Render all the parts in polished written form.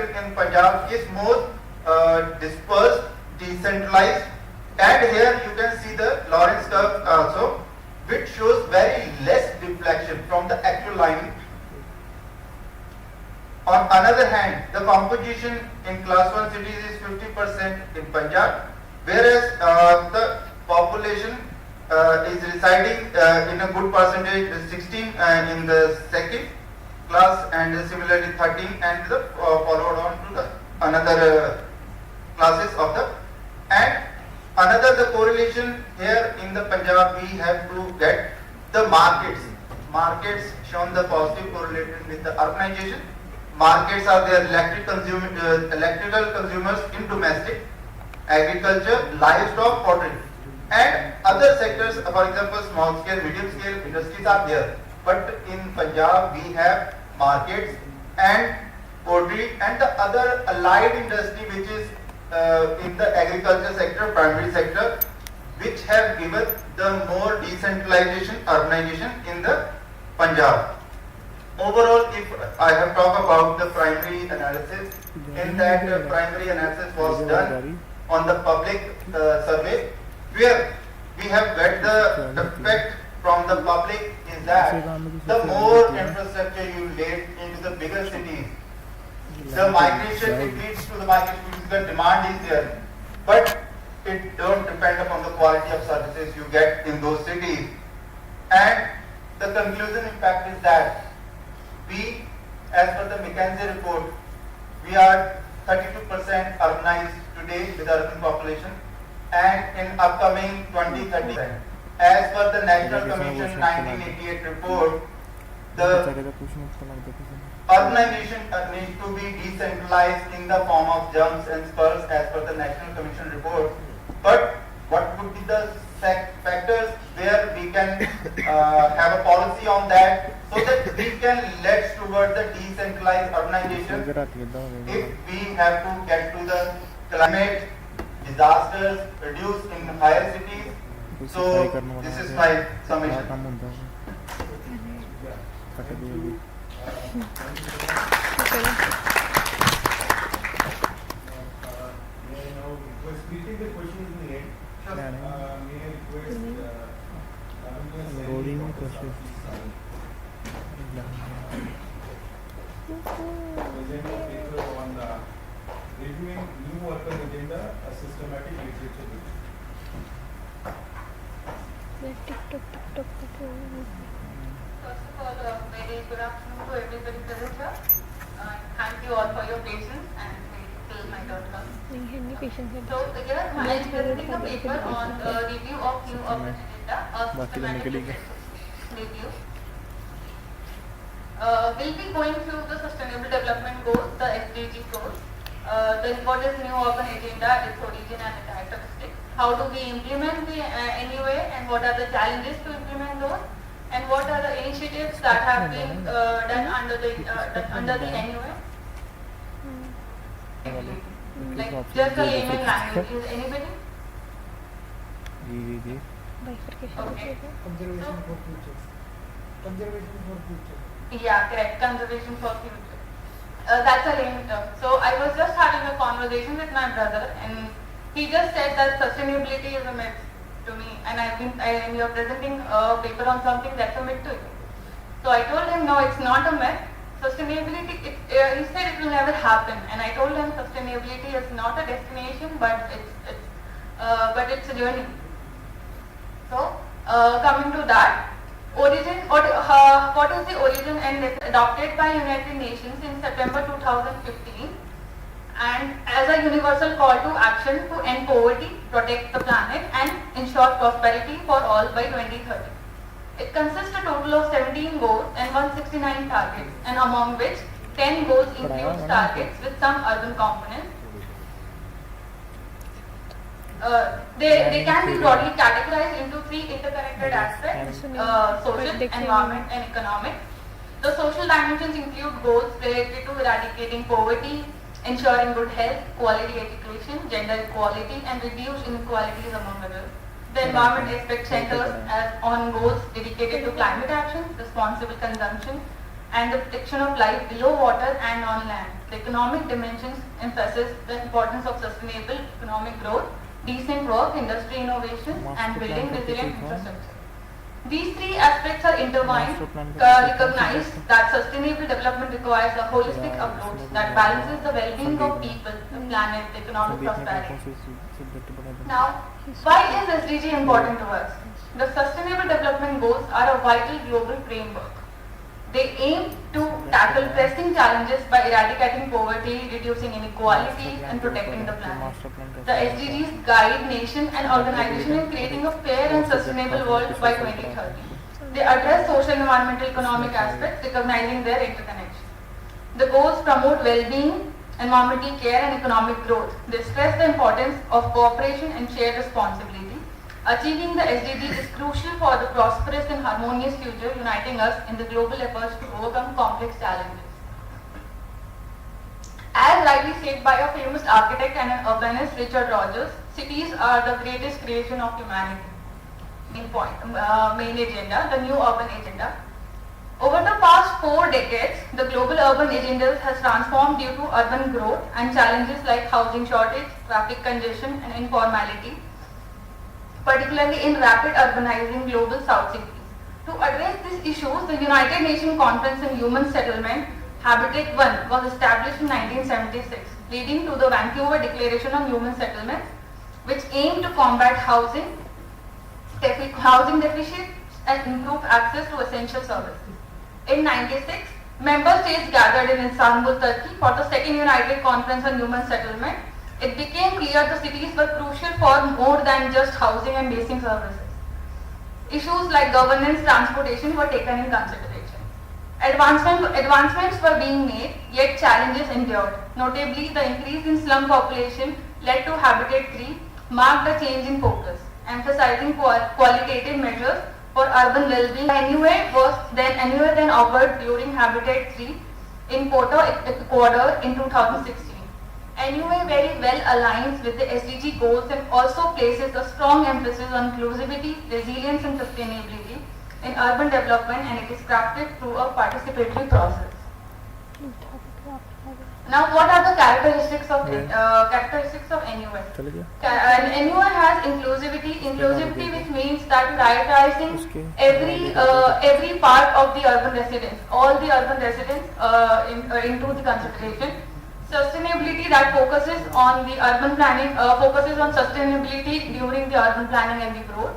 pattern in Punjab is more dispersed, decentralized, and here you can see the Lorentz curve also, which shows very less deflection from the actual line. On another hand, the composition in class 1 cities is 50% in Punjab, whereas the population is residing in a good percentage, 16 in the second class, and similarly 13, and the followed on to the another classes of the, and another the correlation here in the Punjab we have to get the markets shown the positive correlation with the urbanization. Markets are their electrical consumers in domestic, agriculture, livestock, pottery, and other sectors, for example, small scale, medium scale industries are there. But in Punjab, we have markets and pottery and the other allied industry, which is in the agriculture sector, primary sector, which have given the more decentralization, urbanization in the Punjab. Overall, if I have talked about the primary analysis, in that primary analysis was done on the public survey, where we have got the effect from the public is that the more infrastructure you lay into the bigger cities, the migration, it leads to the migration because the demand is there, but it don't depend upon the quality of services you get in those cities. And the conclusion impact is that we, as per the McKinsey report, we are 32% urbanized today with urban population, and in upcoming 2030, as per the National Commission 1988 report, the urbanization needs to be decentralized in the form of jumps and spurs as per the National Commission report. But what would be the factors where we can have a policy on that, so that we can lead towards the decentralized urbanization? If we have to get to the climate disasters reduced in higher cities, so this is my summation. Reviewing new urban agenda, a systematic literature review. First of all, very good afternoon to everybody present here. Thank you all for your patience and waiting till my turn comes. So here I am presenting a paper on review of new urban agenda, a systematic review. We'll be going through the Sustainable Development Goals, the SDG goals. The what is new urban agenda, its origin and its characteristics. How do we implement the NUA, and what are the challenges to implement those, and what are the initiatives that have been done under the NUA? Like just a layman language. Is anybody? Okay. Conservation for future. Conservation for future. Yeah, correct. Conservation for future. That's a layman term. So I was just having a conversation with my brother, and he just said that sustainability is a myth to me, and you're presenting a paper on something that's a myth to you. So I told him, no, it's not a myth. Sustainability, he said it will never happen, and I told him sustainability is not a destination, but it's a journey. So coming to that. Origin, what is the origin, and it's adopted by United Nations in September 2015, and as a universal call to action to end poverty, protect the planet, and ensure prosperity for all by 2030. It consists a total of 17 goals and 169 targets, and among which 10 goals include targets with some urban components. They can be broadly categorized into three interconnected aspects: social, environment, and economic. The social dimensions include goals related to eradicating poverty, ensuring good health, quality education, gender equality, and reduce inequalities among others. The environment aspect centers on goals dedicated to climate action, responsible consumption, and the protection of life below water and on land. The economic dimensions emphasize the importance of sustainable economic growth, decent work, industry innovation, and building resilient infrastructure. These three aspects are intertwined, recognize that sustainable development requires a holistic approach that balances the well-being of people, the planet, the economic prosperity. Now, why is SDG important to us? The Sustainable Development Goals are a vital global framework. They aim to tackle pressing challenges by eradicating poverty, reducing inequality, and protecting the planet. The SDGs guide nations and organizations in creating a fair and sustainable world by 2030. They address social, environmental, economic aspects, recognizing their interconnection. The goals promote well-being, environmental care, and economic growth. They stress the importance of cooperation and shared responsibility. Achieving the SDG is crucial for the prosperous and harmonious future, uniting us in the global efforts to overcome complex challenges. As rightly said by a famous architect and an urbanist, Richard Rogers, cities are the greatest creation of humanity. Main agenda, the new urban agenda. Over the past 4 decades, the global urban agenda has transformed due to urban growth and challenges like housing shortage, traffic congestion, and informality, particularly in rapid urbanizing global south cities. To address these issues, the United Nations Conference on Human Settlement, Habitat 1, was established in 1976, leading to the Vancouver Declaration on Human Settlements, which aimed to combat housing deficits and improve access to essential services. In 1996, member states gathered in Istanbul, Turkey for the second United Conference on Human Settlement. It became clear the cities were crucial for more than just housing and basic services. Issues like governance, transportation were taken in consideration. Advancements were being made, yet challenges endured. Notably, the increase in slum population led to Habitat 3, marked a change in focus, emphasizing qualitative measures for urban well-being. NUA was then offered during Habitat 3 in Quito, Ecuador in 2016. NUA very well aligns with the SDG goals and also places a strong emphasis on inclusivity, resilience and sustainability in urban development, and it is crafted through a participatory process. Now, what are the characteristics of NUA? NUA has inclusivity which means that prioritizing every part of the urban residents, all the urban residents into the consideration. Sustainability that focuses on the urban planning, focuses on sustainability during the urban planning and the growth.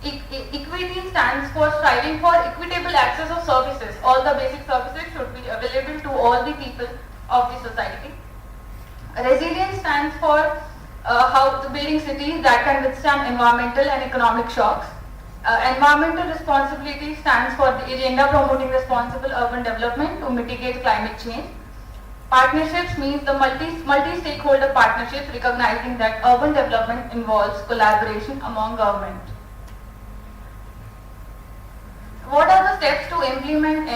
Equity stands for striving for equitable access of services. All the basic services should be available to all the people of the society. Resilience stands for how building cities that can withstand environmental and economic shocks. Environmental responsibility stands for the agenda promoting responsible urban development to mitigate climate change. Partnerships means the multi-stakeholder partnerships, recognizing that urban development involves collaboration among government. What are the steps to implement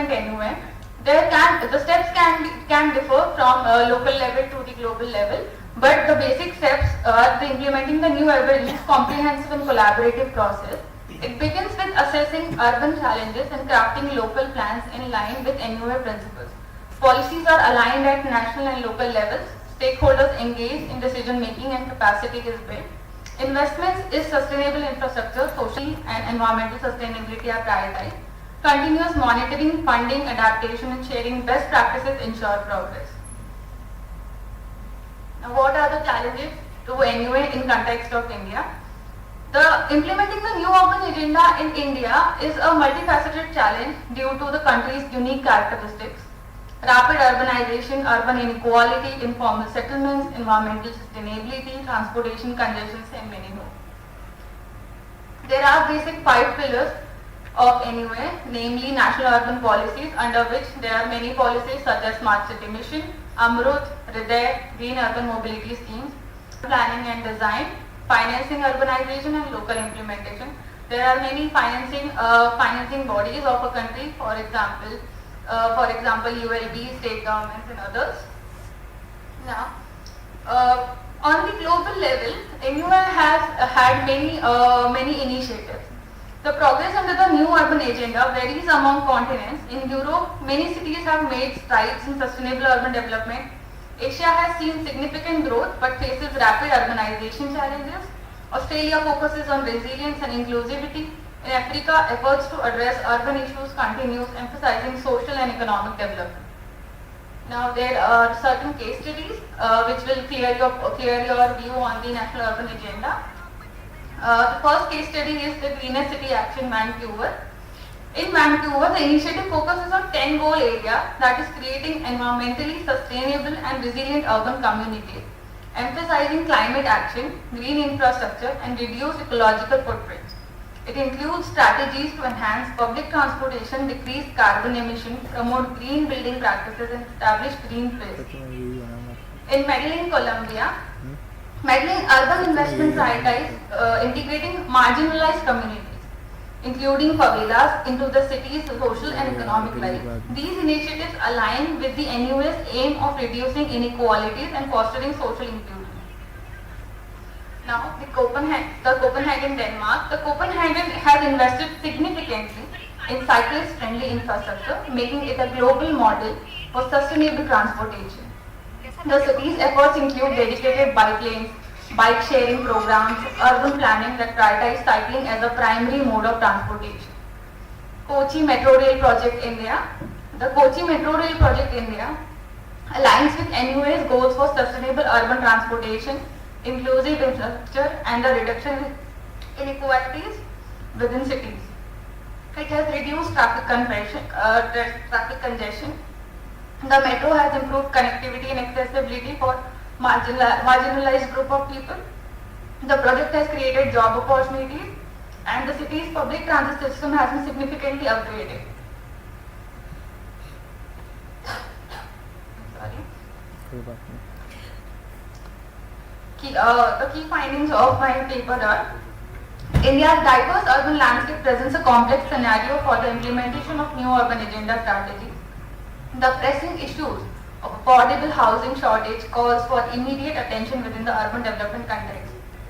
NUA? The steps can differ from local level to the global level, but the basic steps are implementing the new urban comprehensive and collaborative process. It begins with assessing urban challenges and crafting local plans in line with NUA principles. Policies are aligned at national and local levels. Stakeholders engage in decision making and capacity is built. Investments in sustainable infrastructure, social and environmental sustainability are prioritized. Continuous monitoring, funding, adaptation and sharing best practices ensure progress. Now, what are the challenges to NUA in context of India? Implementing the new urban agenda in India is a multifaceted challenge due to the country's unique characteristics. Rapid urbanization, urban inequality, informal settlements, environmental sustainability, transportation congestions and many more. There are basic 5 pillars of NUA, namely national urban policies, under which there are many policies such as Smart City Mission, Amrut, Hriday, Green Urban Mobility Schemes, planning and design, financing urbanization and local implementation. There are many financing bodies of a country, for example, ULB, state governments and others. Now, on the global level, NUA has had many initiatives. The progress under the new urban agenda varies among continents. In Europe, many cities have made strides in sustainable urban development. Asia has seen significant growth but faces rapid urbanization challenges. Australia focuses on resilience and inclusivity. In Africa, efforts to address urban issues continues, emphasizing social and economic development. Now, there are certain case studies which will clear your view on the National Urban Agenda. The first case study is the Greener City Action Vancouver. In Vancouver, the initiative focuses on 10 goal area, that is creating environmentally sustainable and resilient urban communities, emphasizing climate action, green infrastructure and reduced ecological footprints. It includes strategies to enhance public transportation, decrease carbon emission, promote green building practices and establish green spaces. In Medellin, Colombia, Medellin urban investment prioritize integrating marginalized communities, including favelas, into the city's social and economic life. These initiatives align with the NUS aim of reducing inequalities and fostering social inclusion. Now, Copenhagen, Denmark. The Copenhagen has invested significantly in cyclist-friendly infrastructure, making it a global model for sustainable transportation. The city's efforts include dedicated bike lanes, bike sharing programs, urban planning that prioritize cycling as a primary mode of transportation. Kochi Metro Rail Project India. The Kochi Metro Rail Project India aligns with NUA's goals for sustainable urban transportation, inclusive infrastructure and the reduction in inequalities within cities. It has reduced traffic congestion. The metro has improved connectivity and accessibility for marginalized group of people. The project has created job opportunities and the city's public transit system has been significantly upgraded. The key findings of my paper are: India's diverse urban landscape presents a complex scenario for the implementation of new urban agenda strategies. The pressing issues of affordable housing shortage calls for immediate attention within the urban development context.